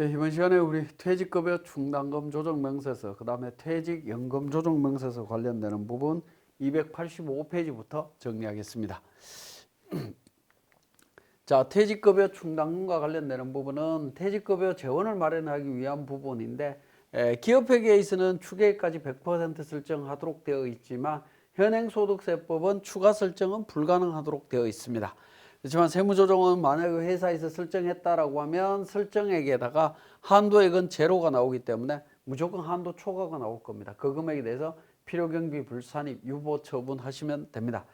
네, 이번 시간에 우리 퇴직급여 충당금 조정명세서, 그 다음에 퇴직연금 조정명세서 관련되는 부분 285페이지부터 정리하겠습니다. 자, 퇴직급여 충당금과 관련되는 부분은 퇴직급여 재원을 마련하기 위한 부분인데, 기업회계에서는 추계액까지 100% 설정하도록 되어 있지만 현행소득세법은 추가 설정은 불가능하도록 되어 있습니다. 그렇지만 세무조정은 만약에 회사에서 설정했다라고 하면 설정액에다가 한도액은 제로가 나오기 때문에 무조건 한도 초과가 나올 겁니다. 그 금액에 대해서 필요경비 불산입 유보 처분하시면 됩니다.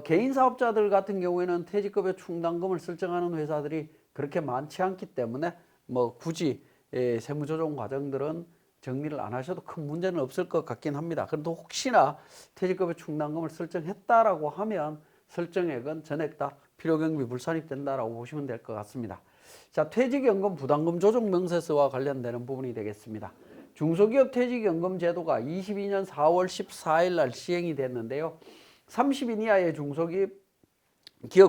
개인 사업자들 같은 경우에는 퇴직급여 충당금을 설정하는 회사들이 그렇게 많지 않기 때문에 뭐 굳이 세무조정 과정들은 정리를 안 하셔도 큰 문제는 없을 것 같긴 합니다. 그래도 혹시나 퇴직급여 충당금을 설정했다라고 하면 설정액은 전액 다 필요경비 불산입된다라고 보시면 될 것 같습니다. 자, 퇴직연금 부담금 조정 명세서와 관련되는 부분이 되겠습니다. 중소기업 퇴직연금 제도가 22년 4월 14일 날 시행이 됐는데요. 30인 이하의 중소기업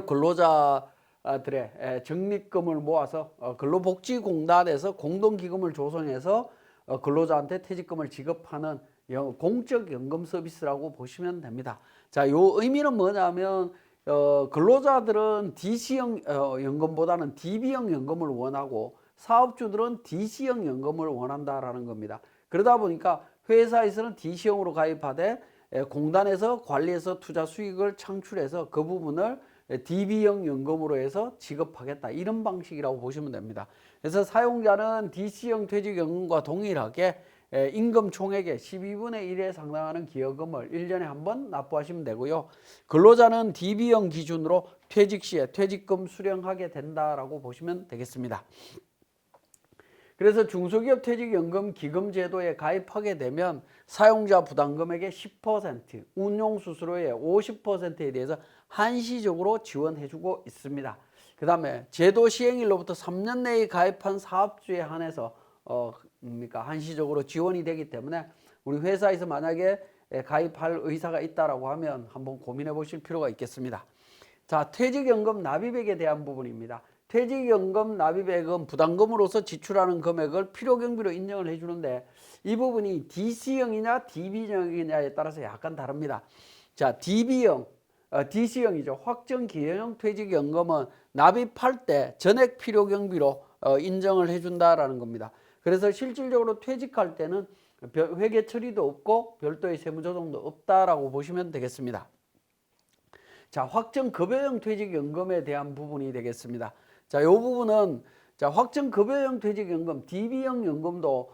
근로자들의 적립금을 모아서 근로복지공단에서 공동기금을 조성해서 근로자한테 퇴직금을 지급하는 공적 연금 서비스라고 보시면 됩니다. 자, 요 의미는 뭐냐면 근로자들은 DC형 연금보다는 DB형 연금을 원하고 사업주들은 DC형 연금을 원한다라는 겁니다. 그러다 보니까 회사에서는 DC형으로 가입하되 공단에서 관리해서 투자 수익을 창출해서 그 부분을 DB형 연금으로 해서 지급하겠다, 이런 방식이라고 보시면 됩니다. 그래서 사용자는 DC형 퇴직연금과 동일하게 임금 총액의 12분의 1에 상당하는 기여금을 1년에 한 번 납부하시면 되고요. 근로자는 DB형 기준으로 퇴직 시에 퇴직금 수령하게 된다라고 보시면 되겠습니다. 그래서 중소기업 퇴직연금 기금제도에 가입하게 되면 사용자 부담금액의 10%, 운용수수료의 50%에 대해서 한시적으로 지원해주고 있습니다. 그 다음에 제도 시행일로부터 3년 내에 가입한 사업주에 한해서 한시적으로 지원이 되기 때문에 우리 회사에서 만약에 가입할 의사가 있다라고 하면 한번 고민해 보실 필요가 있겠습니다. 자, 퇴직연금 납입액에 대한 부분입니다. 퇴직연금 납입액은 부담금으로서 지출하는 금액을 필요경비로 인정을 해주는데 이 부분이 DC형이냐 DB형이냐에 따라서 약간 다릅니다. 자, DC형이죠. 확정기여형 퇴직연금은 납입할 때 전액 필요경비로 인정을 해준다라는 겁니다. 그래서 실질적으로 퇴직할 때는 회계 처리도 없고 별도의 세무조정도 없다라고 보시면 되겠습니다. 자, 확정급여형 퇴직연금에 대한 부분이 되겠습니다. 자, 이 부분은 확정급여형 퇴직연금 DB형 연금도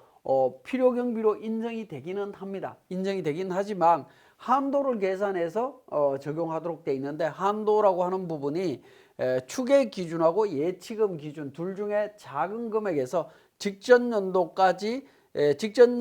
필요경비로 인정이 되기는 합니다. 인정이 되긴 하지만 한도를 계산해서 적용하도록 되어 있는데, 한도라고 하는 부분이 추계 기준하고 예치금 기준 둘 중에 작은 금액에서 직전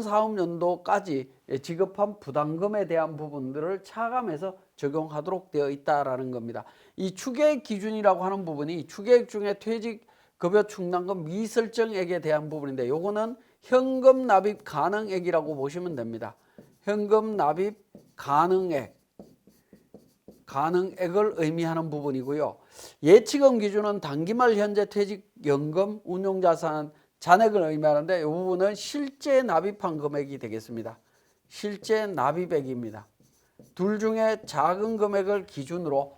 사업연도까지 지급한 부담금에 대한 부분들을 차감해서 적용하도록 되어 있다라는 겁니다. 이 추계액 기준이라고 하는 부분이 추계액 중에 퇴직급여 충당금 미설정액에 대한 부분인데, 요거는 현금 납입 가능액이라고 보시면 됩니다. 현금 납입 가능액을 의미하는 부분이고요. 예치금 기준은 단기말 현재 퇴직연금 운용자산 잔액을 의미하는데, 이 부분은 실제 납입한 금액이 되겠습니다. 실제 납입액입니다. 둘 중에 작은 금액을 기준으로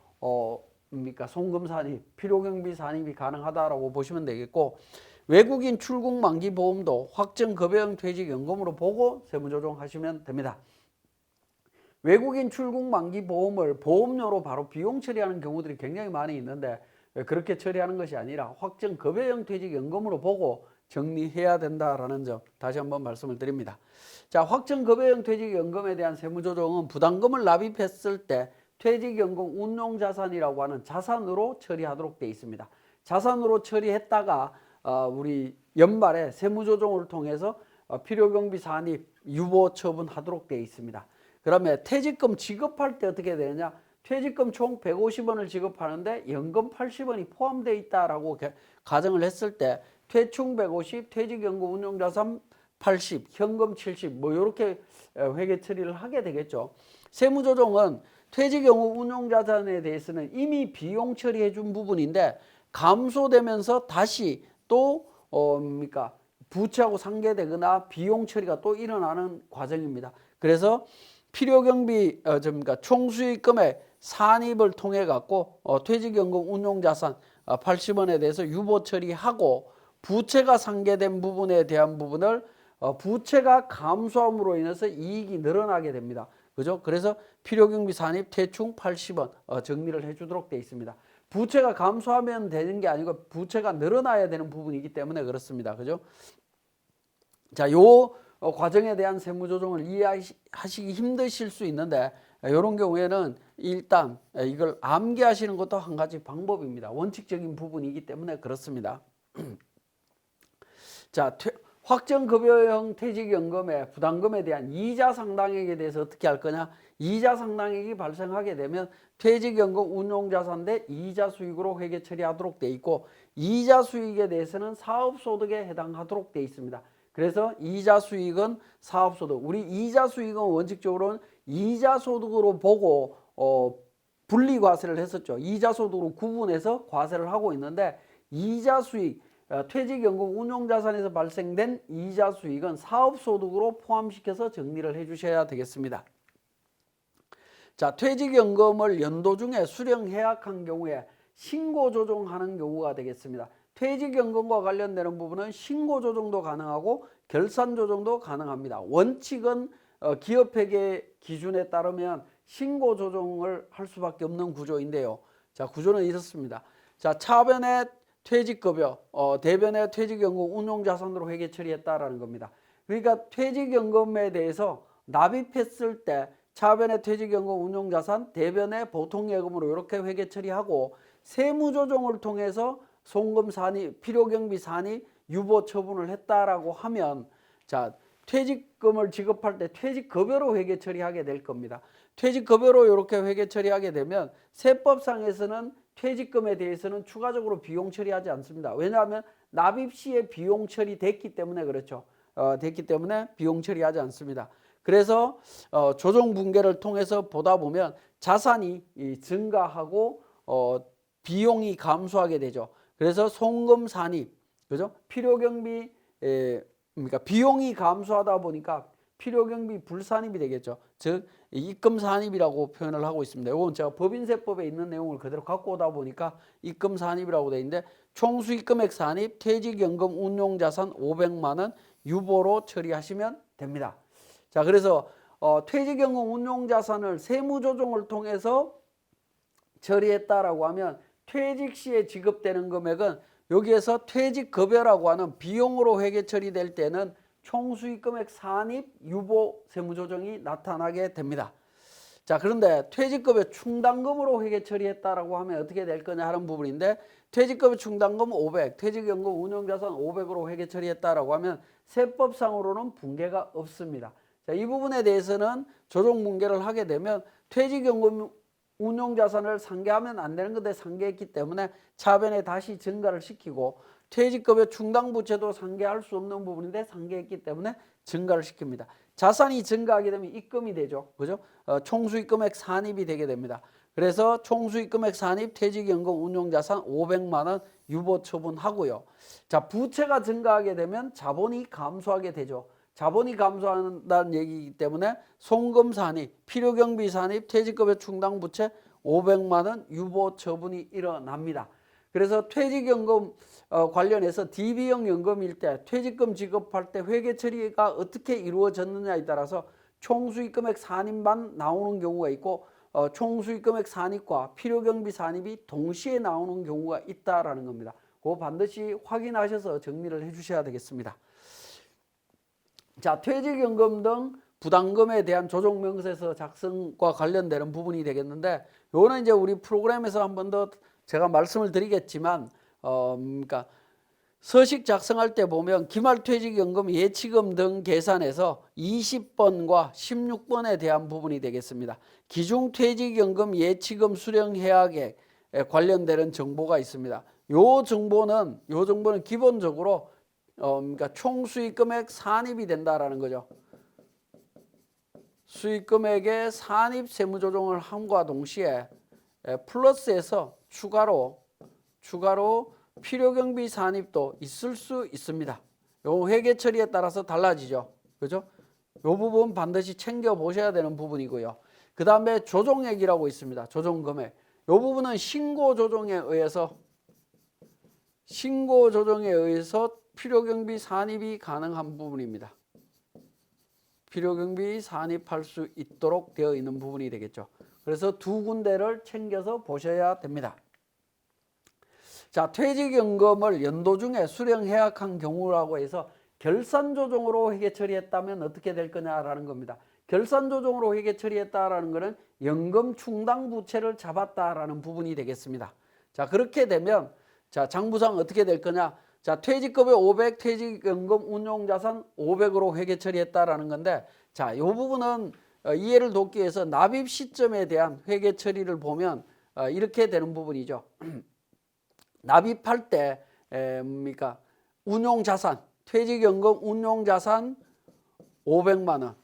송금 산입, 필요경비 산입이 가능하다라고 보시면 되겠고, 외국인 출국 만기 보험도 확정급여형 퇴직연금으로 보고 세무조정하시면 됩니다. 외국인 출국 만기 보험을 보험료로 바로 비용 처리하는 경우들이 굉장히 많이 있는데, 그렇게 처리하는 것이 아니라 확정급여형 퇴직연금으로 보고 정리해야 된다라는 점 다시 한번 말씀을 드립니다. 자, 확정급여형 퇴직연금에 대한 세무조정은 부담금을 납입했을 때 퇴직연금 운용자산이라고 하는 자산으로 처리하도록 되어 있습니다. 자산으로 처리했다가 우리 연말에 세무조정을 통해서 필요경비 산입 유보 처분하도록 되어 있습니다. 그러면 퇴직금 지급할 때 어떻게 되느냐? 퇴직금 총 150원을 지급하는데 연금 80원이 포함되어 있다라고 가정을 했을 때 퇴충 150, 퇴직연금 운용자산 80, 현금 70, 뭐 이렇게 회계 처리를 하게 되겠죠. 세무조정은 퇴직연금 운용자산에 대해서는 이미 비용 처리해 준 부분인데 감소되면서 다시 또 부채하고 상계되거나 비용 처리가 또 일어나는 과정입니다. 그래서 필요경비 그러니까 총수익금의 산입을 통해 갖고 퇴직연금 운용자산 80원에 대해서 유보 처리하고 부채가 상계된 부분에 대한 부분을 부채가 감소함으로 인해서 이익이 늘어나게 됩니다. 그죠? 그래서 필요경비 산입 대충 80원 정리를 해주도록 되어 있습니다. 부채가 감소하면 되는 게 아니고 부채가 늘어나야 되는 부분이기 때문에 그렇습니다. 그죠? 자, 요 과정에 대한 세무조정을 이해하시기 힘드실 수 있는데 이런 경우에는 일단 이걸 암기하시는 것도 한 가지 방법입니다. 원칙적인 부분이기 때문에 그렇습니다. 자, 확정급여형 퇴직연금의 부담금에 대한 이자 상당액에 대해서 어떻게 할 거냐? 이자 상당액이 발생하게 되면 퇴직연금 운용자산 대 이자 수익으로 회계 처리하도록 되어 있고 이자 수익에 대해서는 사업소득에 해당하도록 되어 있습니다. 그래서 이자 수익은 사업소득, 우리 이자 수익은 원칙적으로는 이자 소득으로 보고 분리과세를 했었죠. 이자 소득으로 구분해서 과세를 하고 있는데 이자 수익, 퇴직연금 운용자산에서 발생된 이자 수익은 사업소득으로 포함시켜서 정리를 해주셔야 되겠습니다. 자, 퇴직연금을 연도 중에 수령 해약한 경우에 신고조정하는 경우가 되겠습니다. 퇴직연금과 관련되는 부분은 신고조정도 가능하고 결산조정도 가능합니다. 원칙은 기업회계 기준에 따르면 신고조정을 할 수밖에 없는 구조인데요. 자, 구조는 이렇습니다. 자, 차변의 퇴직급여, 대변의 퇴직연금 운용자산으로 회계 처리했다라는 겁니다. 그러니까 퇴직연금에 대해서 납입했을 때 차변의 퇴직연금 운용자산, 대변의 보통예금으로 이렇게 회계 처리하고 세무조정을 통해서 송금 산입, 필요경비 산입, 유보 처분을 했다라고 하면 자, 퇴직금을 지급할 때 퇴직급여로 회계 처리하게 될 겁니다. 퇴직급여로 이렇게 회계 처리하게 되면 세법상에서는 퇴직금에 대해서는 추가적으로 비용 처리하지 않습니다. 왜냐하면 납입 시에 비용 처리됐기 때문에 그렇죠. 됐기 때문에 비용 처리하지 않습니다. 그래서 조정 분계를 통해서 보다 보면 자산이 증가하고 비용이 감소하게 되죠. 그래서 송금 산입, 그죠? 필요경비 그러니까 비용이 감소하다 보니까 필요경비 불산입이 되겠죠. 즉 입금 산입이라고 표현을 하고 있습니다. 이건 제가 법인세법에 있는 내용을 그대로 갖고 오다 보니까 입금 산입이라고 되어 있는데 총수익금액 산입, 퇴직연금 운용자산 500만 원 유보로 처리하시면 됩니다. 자, 그래서 퇴직연금 운용자산을 세무조정을 통해서 처리했다라고 하면 퇴직 시에 지급되는 금액은 여기에서 퇴직급여라고 하는 비용으로 회계 처리될 때는 총수익금액 산입, 유보 세무조정이 나타나게 됩니다. 자, 그런데 퇴직급여 충당금으로 회계 처리했다라고 하면 어떻게 될 거냐 하는 부분인데 퇴직급여 충당금 500, 퇴직연금 운용자산 500으로 회계 처리했다라고 하면 세법상으로는 분계가 없습니다. 자, 이 부분에 대해서는 조정 분계를 하게 되면 퇴직연금 운용자산을 상계하면 안 되는 건데 상계했기 때문에 차변에 다시 증가를 시키고 퇴직급여 충당부채도 상계할 수 없는 부분인데 상계했기 때문에 증가를 시킵니다. 자산이 증가하게 되면 입금이 되죠. 그죠? 총수익금액 산입이 되게 됩니다. 그래서 총수익금액 산입, 퇴직연금 운용자산 500만 원 유보 처분하고요. 자, 부채가 증가하게 되면 자본이 감소하게 되죠. 자본이 감소한다는 얘기이기 때문에 송금 산입, 필요경비 산입, 퇴직급여 충당부채 500만 원 유보 처분이 일어납니다. 그래서 퇴직연금 관련해서 DB형 연금일 때 퇴직금 지급할 때 회계 처리가 어떻게 이루어졌느냐에 따라서 총수익금액 산입만 나오는 경우가 있고 총수익금액 산입과 필요경비 산입이 동시에 나오는 경우가 있다라는 겁니다. 그거 반드시 확인하셔서 정리를 해주셔야 되겠습니다. 자, 퇴직연금 등 부담금에 대한 조정명세서 작성과 관련되는 부분이 되겠는데 요거는 이제 우리 프로그램에서 한 번 더 제가 말씀을 드리겠지만 그러니까 서식 작성할 때 보면 기말퇴직연금 예치금 등 계산에서 20번과 16번에 대한 부분이 되겠습니다. 기중퇴직연금 예치금 수령해약에 관련되는 정보가 있습니다. 요 정보는 기본적으로 그러니까 총수익금액 산입이 된다라는 거죠. 수익금액의 산입 세무조정을 함과 동시에 플러스해서 추가로 필요경비 산입도 있을 수 있습니다. 요 회계 처리에 따라서 달라지죠. 그죠? 요 부분 반드시 챙겨 보셔야 되는 부분이고요. 그 다음에 조정액이라고 있습니다. 조정금액. 요 부분은 신고 조정에 의해서 필요경비 산입이 가능한 부분입니다. 필요경비 산입할 수 있도록 되어 있는 부분이 되겠죠. 그래서 두 군데를 챙겨서 보셔야 됩니다. 자, 퇴직연금을 연도 중에 수령해약한 경우라고 해서 결산조정으로 회계 처리했다면 어떻게 될 거냐라는 겁니다. 결산조정으로 회계 처리했다라는 것은 연금 충당 부채를 잡았다라는 부분이 되겠습니다. 자, 그렇게 되면 자, 장부상 어떻게 될 거냐? 자, 퇴직급여 500, 퇴직연금 운용자산 500으로 회계 처리했다라는 건데, 자, 이 부분은 이해를 돕기 위해서 납입 시점에 대한 회계 처리를 보면 이렇게 되는 부분이죠. 납입할 때 뭡니까? 운용자산, 퇴직연금 운용자산 500만 원,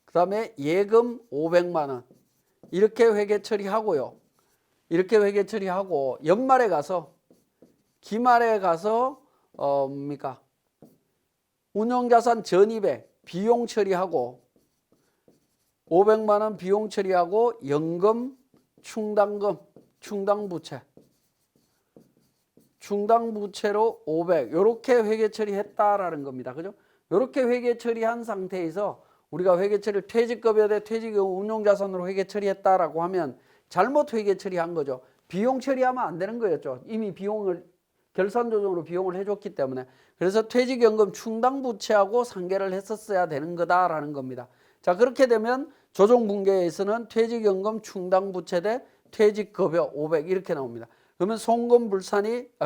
그 다음에 예금 500만 원 이렇게 회계 처리하고요. 이렇게 회계 처리하고 연말에 가서 기말에 가서 뭡니까? 운용자산 전입액 비용 처리하고 500만 원 비용 처리하고 연금 충당금 충당부채 충당부채로 500 이렇게 회계 처리했다라는 겁니다. 그죠? 이렇게 회계 처리한 상태에서 우리가 회계 처리를 퇴직급여 대 퇴직연금 운용자산으로 회계 처리했다라고 하면 잘못 회계 처리한 거죠. 비용 처리하면 안 되는 거였죠. 이미 비용을 결산조정으로 비용을 해줬기 때문에. 그래서 퇴직연금 충당부채하고 상계를 했었어야 되는 거다라는 겁니다. 자, 그렇게 되면 조정분계에서는 퇴직연금 충당부채 대 퇴직급여 500 이렇게 나옵니다. 그러면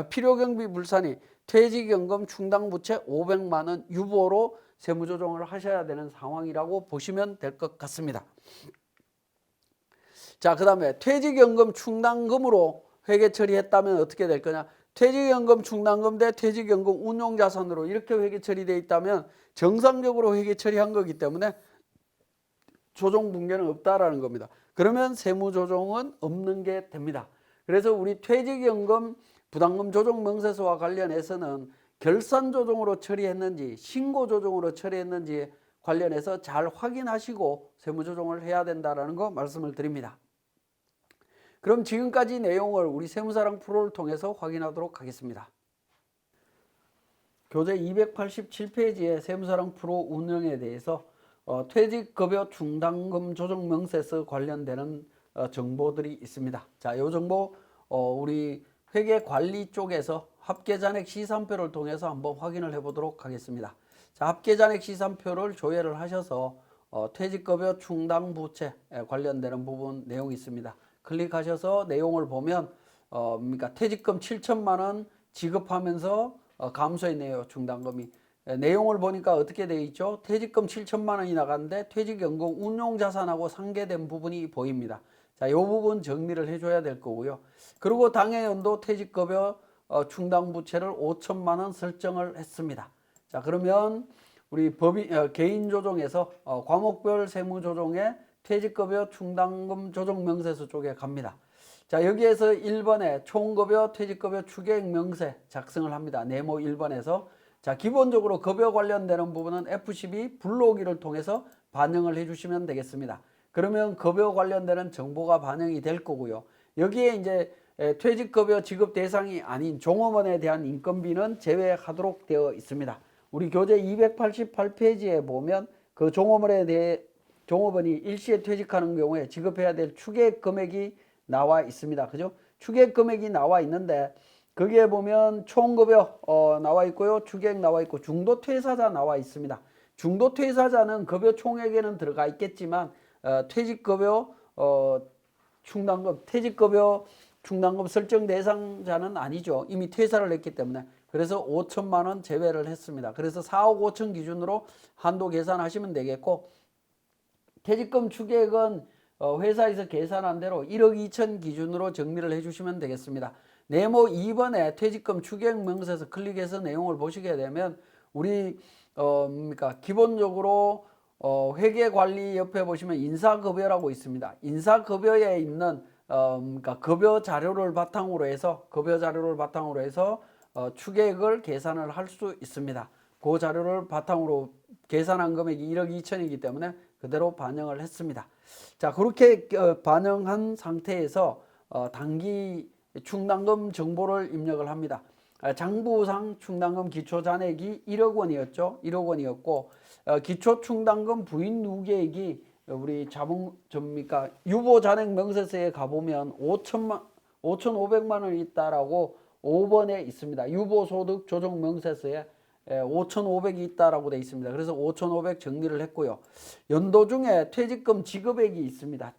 필요경비 불산이 퇴직연금 충당부채 500만 원 유보로 세무조정을 하셔야 되는 상황이라고 보시면 될 것 같습니다. 자, 그 다음에 퇴직연금 충당금으로 회계 처리했다면 어떻게 될 거냐? 퇴직연금 충당금 대 퇴직연금 운용자산으로 이렇게 회계 처리되어 있다면 정상적으로 회계 처리한 거기 때문에 조정분계는 없다라는 겁니다. 그러면 세무조정은 없는 게 됩니다. 그래서 우리 퇴직연금 부담금 조정 명세서와 관련해서는 결산조정으로 처리했는지 신고조정으로 처리했는지 관련해서 잘 확인하시고 세무조정을 해야 된다는 거 말씀을 드립니다. 그럼 지금까지 내용을 우리 세무사랑 프로를 통해서 확인하도록 하겠습니다. 교재 287페이지의 세무사랑 프로 운영에 대해서 퇴직급여 충당금 조정 명세서 관련되는 정보들이 있습니다. 자, 이 정보 우리 회계관리 쪽에서 합계잔액 시산표를 통해서 한번 확인을 해보도록 하겠습니다. 자, 합계잔액 시산표를 조회를 하셔서 퇴직급여 충당부채 관련되는 부분 내용이 있습니다. 클릭하셔서 내용을 보면 그러니까 퇴직금 7천만 원 지급하면서 감소했네요. 충당금이. 내용을 보니까 어떻게 되어 있죠? 퇴직금 7천만 원이 나갔는데 퇴직연금 운용자산하고 상계된 부분이 보입니다. 자, 이 부분 정리를 해줘야 될 거고요. 그리고 당해연도 퇴직급여 충당부채를 5천만 원 설정을 했습니다. 자, 그러면 우리 개인조정에서 과목별 세무조정에 퇴직급여 충당금 조정명세서 쪽에 갑니다. 자, 여기에서 1번에 총급여 퇴직급여 추계액 명세 작성을 합니다. 네모 1번에서. 자, 기본적으로 급여 관련되는 부분은 F12 불러오기를 통해서 반영을 해주시면 되겠습니다. 그러면 급여 관련되는 정보가 반영이 될 거고요. 여기에 이제 퇴직급여 지급 대상이 아닌 종업원에 대한 인건비는 제외하도록 되어 있습니다. 우리 교재 288페이지에 보면 그 종업원이 일시에 퇴직하는 경우에 지급해야 될 추계액 금액이 나와 있습니다. 그죠? 추계액 금액이 나와 있는데 거기에 보면 총급여 나와 있고요. 추계액 나와 있고 중도퇴사자 나와 있습니다. 중도퇴사자는 급여 총액에는 들어가 있겠지만 퇴직급여 퇴직급여 충당금 설정 대상자는 아니죠. 이미 퇴사를 했기 때문에. 그래서 5천만 원 제외를 했습니다. 그래서 4억 5천 기준으로 한도 계산하시면 되겠고, 퇴직금 추계액은 회사에서 계산한 대로 1억 2천 기준으로 정리를 해주시면 되겠습니다. 네모 2번에 퇴직금 추계액 명세서 클릭해서 내용을 보시게 되면 우리 기본적으로 회계관리 옆에 보시면 인사급여라고 있습니다. 인사급여에 있는 급여 자료를 바탕으로 해서 추계액을 계산을 할 수 있습니다. 그 자료를 바탕으로 계산한 금액이 1억 2천이기 때문에 그대로 반영을 했습니다. 자, 그렇게 반영한 상태에서 단기 충당금 정보를 입력을 합니다. 장부상 충당금 기초잔액이 1억 원이었죠. 1억 원이었고 기초충당금 부인 누계액이 우리 유보 잔액 명세서에 가보면 5,500만 원이 있다라고 5번에 있습니다. 유보소득 조정 명세서에 5,500이 있다라고 되어 있습니다. 그래서 5,500 정리를 했고요. 연도 중에 퇴직금 지급액이 있습니다.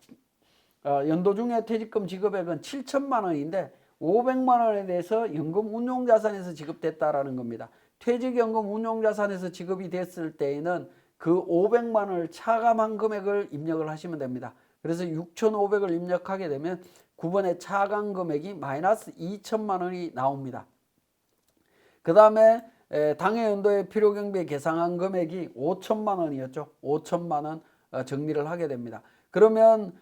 연도 중에 퇴직금 지급액은 7천만 원인데 500만 원에 대해서 연금 운용자산에서 지급됐다라는 겁니다. 퇴직연금 운용자산에서 지급이 됐을 때에는 그 500만 원을 차감한 금액을 입력을 하시면 됩니다. 그래서 6,500을 입력하게 되면 9번의 차감 금액이 마이너스 2천만 원이 나옵니다. 그 다음에 당해 연도의 필요경비에 계상한 금액이 5천만 원이었죠. 5천만 원 정리를 하게 됩니다. 그러면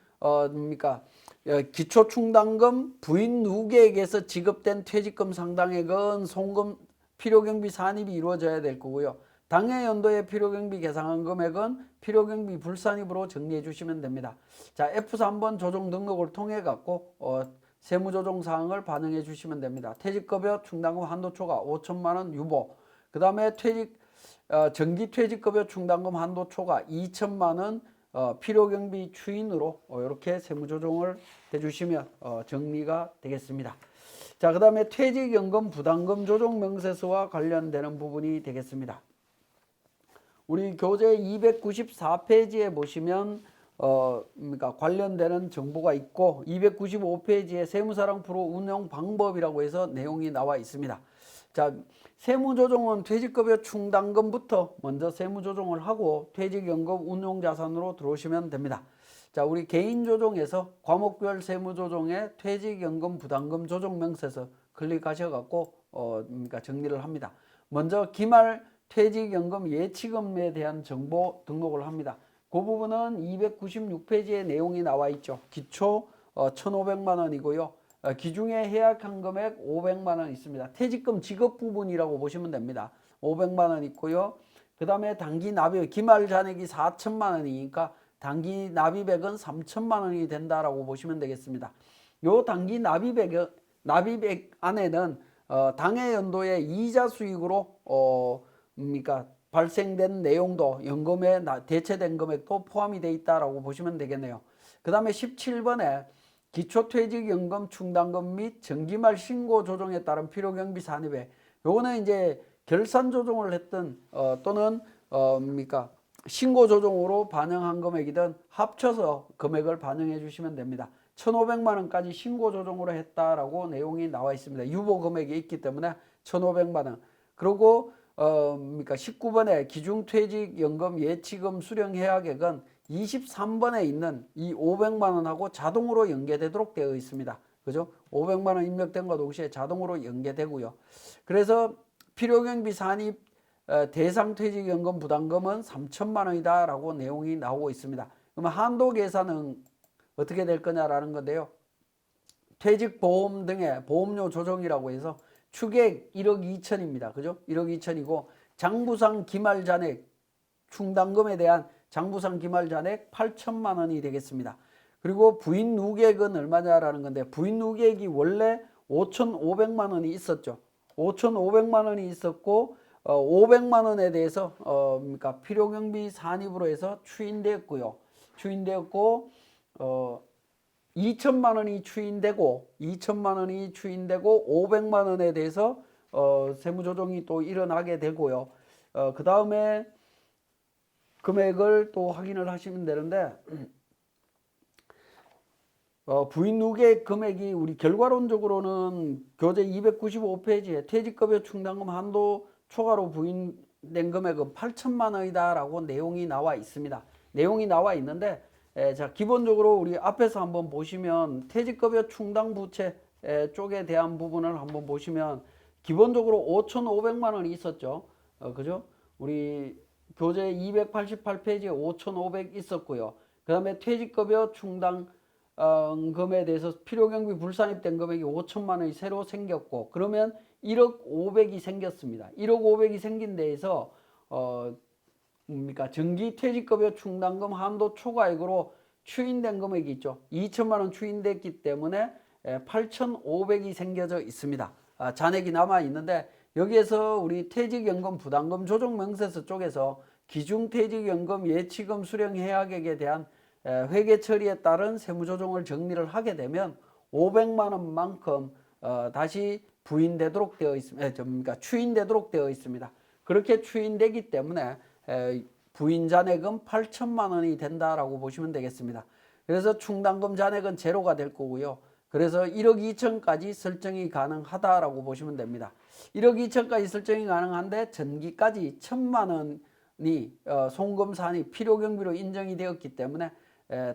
기초충당금 부인 누계액에서 지급된 퇴직금 상당액은 송금 필요경비 산입이 이루어져야 될 거고요. 당해 연도의 필요경비 계상한 금액은 필요경비 불산입으로 정리해 주시면 됩니다. 자, F3번 조정 등록을 통해 갖고 세무조정 사항을 반영해 주시면 됩니다. 퇴직급여 충당금 한도초과 5천만 원 유보, 그 다음에 정기 퇴직급여 충당금 한도초과 2천만 원 필요경비 추인으로 이렇게 세무조정을 해주시면 정리가 되겠습니다. 자, 그 다음에 퇴직연금 부담금 조정 명세서와 관련되는 부분이 되겠습니다. 우리 교재 294페이지에 보시면 관련되는 정보가 있고 295페이지에 세무사랑 프로 운영 방법이라고 해서 내용이 나와 있습니다. 자, 세무조정은 퇴직급여 충당금부터 먼저 세무조정을 하고 퇴직연금 운용자산으로 들어오시면 됩니다. 자, 우리 개인조정에서 과목별 세무조정에 퇴직연금 부담금 조정 명세서 클릭하셔갖고 정리를 합니다. 먼저 기말 퇴직연금 예치금에 대한 정보 등록을 합니다. 그 부분은 296페이지에 내용이 나와 있죠. 기초 1,500만 원이고요. 기중에 해약한 금액 500만 원 있습니다. 퇴직금 지급 부분이라고 보시면 됩니다. 500만 원 있고요. 그 다음에 단기 납입, 기말 잔액이 4천만 원이니까 단기 납입액은 3천만 원이 된다라고 보시면 되겠습니다. 요 단기 납입액 안에는 당해 연도의 이자 수익으로 발생된 내용도 연금에 대체된 금액도 포함이 되어 있다라고 보시면 되겠네요. 그 다음에 17번에 기초퇴직연금 충당금 및 정기말 신고 조정에 따른 필요경비 산입액, 요거는 이제 결산 조정을 했던 또는 신고 조정으로 반영한 금액이든 합쳐서 금액을 반영해 주시면 됩니다. 1,500만 원까지 신고 조정으로 했다라고 내용이 나와 있습니다. 유보 금액이 있기 때문에 1,500만 원. 그리고 19번에 기중퇴직연금 예치금 수령해약액은 23번에 있는 이 500만 원하고 자동으로 연계되도록 되어 있습니다. 그죠? 500만 원 입력된 것 동시에 자동으로 연계되고요. 그래서 필요경비 산입 대상 퇴직연금 부담금은 3천만 원이다 라고 내용이 나오고 있습니다. 그러면 한도 계산은 어떻게 될 거냐라는 건데요. 퇴직보험 등의 보험료 조정이라고 해서 추계액 1억 2천입니다. 그죠? 1억 2천이고 장부상 기말 잔액 충당금에 대한 장부상 기말 잔액 8천만 원이 되겠습니다. 그리고 부인 누계액은 얼마냐라는 건데 부인 누계액이 원래 5,500만 원이 있었죠. 5,500만 원이 있었고 500만 원에 대해서 필요경비 산입으로 해서 추인되었고 2천만 원이 추인되고 500만 원에 대해서 세무조정이 또 일어나게 되고요. 그 다음에 금액을 또 확인을 하시면 되는데 부인 누계 금액이 우리 결과론적으로는 교재 295페이지에 퇴직급여 충당금 한도 초과로 부인된 금액은 8천만 원이다 라고 내용이 나와 있습니다. 내용이 나와 있는데 자, 기본적으로 우리 앞에서 한번 보시면 퇴직급여 충당부채 쪽에 대한 부분을 한번 보시면 기본적으로 5,500만 원이 있었죠. 그죠? 우리 교재 288페이지에 5,500 있었고요. 그 다음에 퇴직급여 충당 금에 대해서 필요경비 불산입된 금액이 5천만 원이 새로 생겼고 그러면 1억 5백이 생겼습니다. 1억 5백이 생긴 데에서 뭡니까? 정기퇴직급여 충당금 한도 초과액으로 추인된 금액이 있죠. 2천만 원 추인됐기 때문에 8,500이 생겨져 있습니다. 잔액이 남아 있는데 여기에서 우리 퇴직연금 부담금 조정명세서 쪽에서 기중퇴직연금 예치금 수령 해약액에 대한 회계 처리에 따른 세무조정을 정리를 하게 되면 500만 원만큼 다시 부인되도록 되어 있습니다. 그러니까 추인되도록 되어 있습니다. 그렇게 추인되기 때문에 부인 잔액은 8천만 원이 된다라고 보시면 되겠습니다. 그래서 충당금 잔액은 제로가 될 거고요. 그래서 1억 2천까지 설정이 가능하다라고 보시면 됩니다. 1억 2천까지 설정이 가능한데 전기까지 1천만 원이 송금 사안이 필요경비로 인정이 되었기 때문에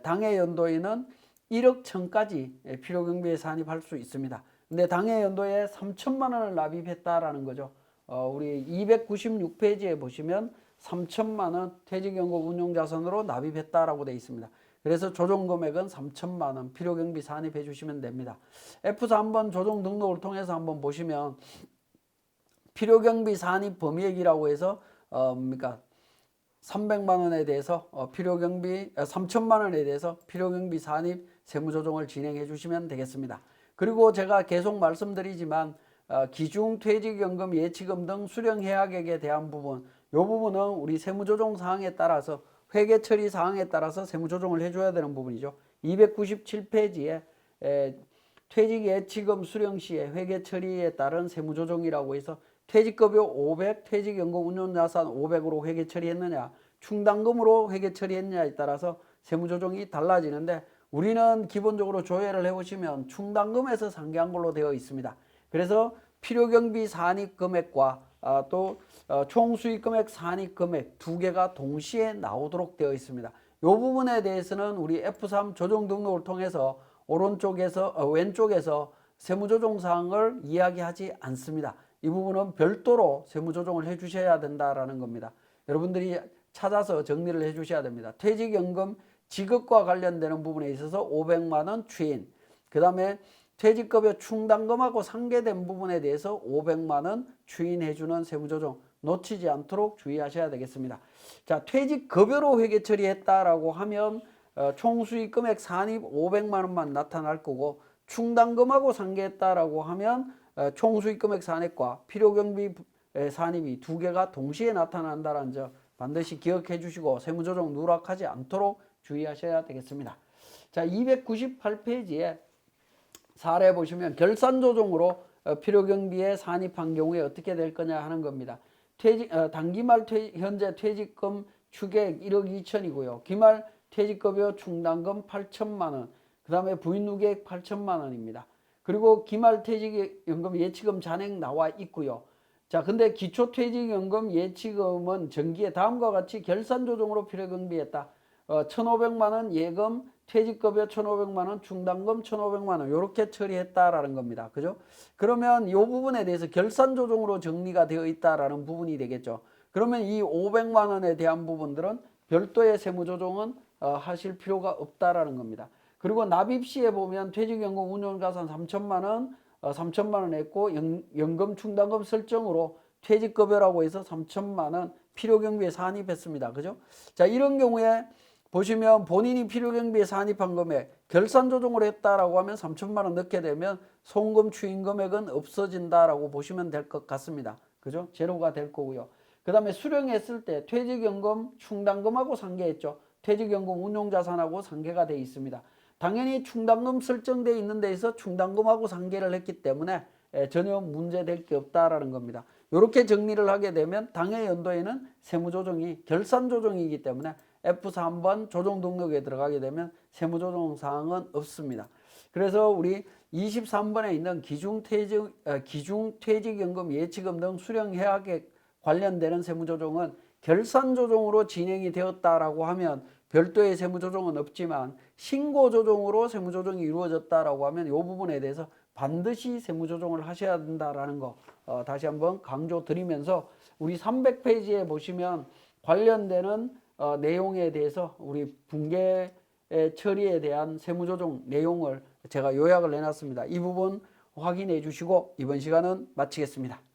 당해 연도에는 1억 천까지 필요경비에 산입할 수 있습니다. 근데 당해 연도에 3천만 원을 납입했다라는 거죠. 우리 296페이지에 보시면 3천만 원 퇴직연금 운용자산으로 납입했다라고 되어 있습니다. 그래서 조정금액은 3천만 원 필요경비 산입해 주시면 됩니다. F4 한번 조정 등록을 통해서 한번 보시면 필요경비 산입 범위액이라고 해서 뭡니까? 300만 원에 대해서 필요경비 3천만 원에 대해서 필요경비 산입 세무조정을 진행해 주시면 되겠습니다. 그리고 제가 계속 말씀드리지만 기중퇴직연금 예치금 등 수령해약액에 대한 부분 이 부분은 우리 세무조정 사항에 따라서 회계 처리 사항에 따라서 세무조정을 해줘야 되는 부분이죠. 297페이지에 퇴직 예치금 수령 시에 회계 처리에 따른 세무조정이라고 해서 퇴직급여 500, 퇴직연금 운용자산 500으로 회계 처리했느냐 충당금으로 회계 처리했느냐에 따라서 세무조정이 달라지는데 우리는 기본적으로 조회를 해보시면 충당금에서 상기한 걸로 되어 있습니다. 그래서 필요경비 산입 금액과 또 총수익금액 산입 금액 두 개가 동시에 나오도록 되어 있습니다. 이 부분에 대해서는 우리 F3 조정 등록을 통해서 왼쪽에서 세무조정 사항을 이야기하지 않습니다. 이 부분은 별도로 세무조정을 해 주셔야 된다라는 겁니다. 여러분들이 찾아서 정리를 해 주셔야 됩니다. 퇴직연금 지급과 관련되는 부분에 있어서 500만 원 추인, 그 다음에 퇴직급여 충당금하고 상계된 부분에 대해서 500만 원 추인해주는 세무조정 놓치지 않도록 주의하셔야 되겠습니다. 자, 퇴직급여로 회계 처리했다라고 하면 총수익금액 산입 500만 원만 나타날 거고 충당금하고 상계했다라고 하면 총수익금액 산입과 필요경비 산입이 두 개가 동시에 나타난다는 점 반드시 기억해 주시고 세무조정 누락하지 않도록 주의하셔야 되겠습니다. 자, 298페이지에 사례 보시면 결산조정으로 필요경비에 산입한 경우에 어떻게 될 거냐 하는 겁니다. 단기말 현재 퇴직금 추계액 1억 2천이고요. 기말 퇴직급여 충당금 8천만 원, 그 다음에 부인누계액 8천만 원입니다. 그리고 기말 퇴직연금 예치금 잔액 나와 있고요. 자, 근데 기초퇴직연금 예치금은 정기에 다음과 같이 결산조정으로 필요경비했다. 1,500만 원 예금, 퇴직급여 1,500만 원, 충당금 1,500만 원 이렇게 처리했다라는 겁니다. 그죠? 그러면 이 부분에 대해서 결산조정으로 정리가 되어 있다라는 부분이 되겠죠. 그러면 이 500만 원에 대한 부분들은 별도의 세무조정은 하실 필요가 없다라는 겁니다. 그리고 납입 시에 보면 퇴직연금 운용자산 3천만 원, 3천만 원 했고 연금 충당금 설정으로 퇴직급여라고 해서 3천만 원 필요경비에 산입했습니다. 그죠? 자, 이런 경우에 보시면 본인이 필요경비에 산입한 금액 결산조정을 했다라고 하면 3천만 원 넣게 되면 송금 추인 금액은 없어진다라고 보시면 될 것 같습니다. 그죠? 제로가 될 거고요. 그 다음에 수령했을 때 퇴직연금 충당금하고 상계했죠. 퇴직연금 운용자산하고 상계가 되어 있습니다. 당연히 충당금 설정되어 있는 데에서 충당금하고 상계를 했기 때문에 전혀 문제될 게 없다라는 겁니다. 이렇게 정리를 하게 되면 당해 연도에는 세무조정이 결산조정이기 때문에 F4 한번 조정 등록에 들어가게 되면 세무조정 사항은 없습니다. 그래서 우리 23번에 있는 기중퇴직연금 예치금 등 수령해약에 관련되는 세무조정은 결산조정으로 진행이 되었다라고 하면 별도의 세무조정은 없지만 신고조정으로 세무조정이 이루어졌다라고 하면 이 부분에 대해서 반드시 세무조정을 하셔야 된다라는 거 다시 한번 강조드리면서 우리 300페이지에 보시면 관련되는 내용에 대해서 우리 분계 처리에 대한 세무조정 내용을 제가 요약을 해놨습니다. 이 부분 확인해 주시고 이번 시간은 마치겠습니다.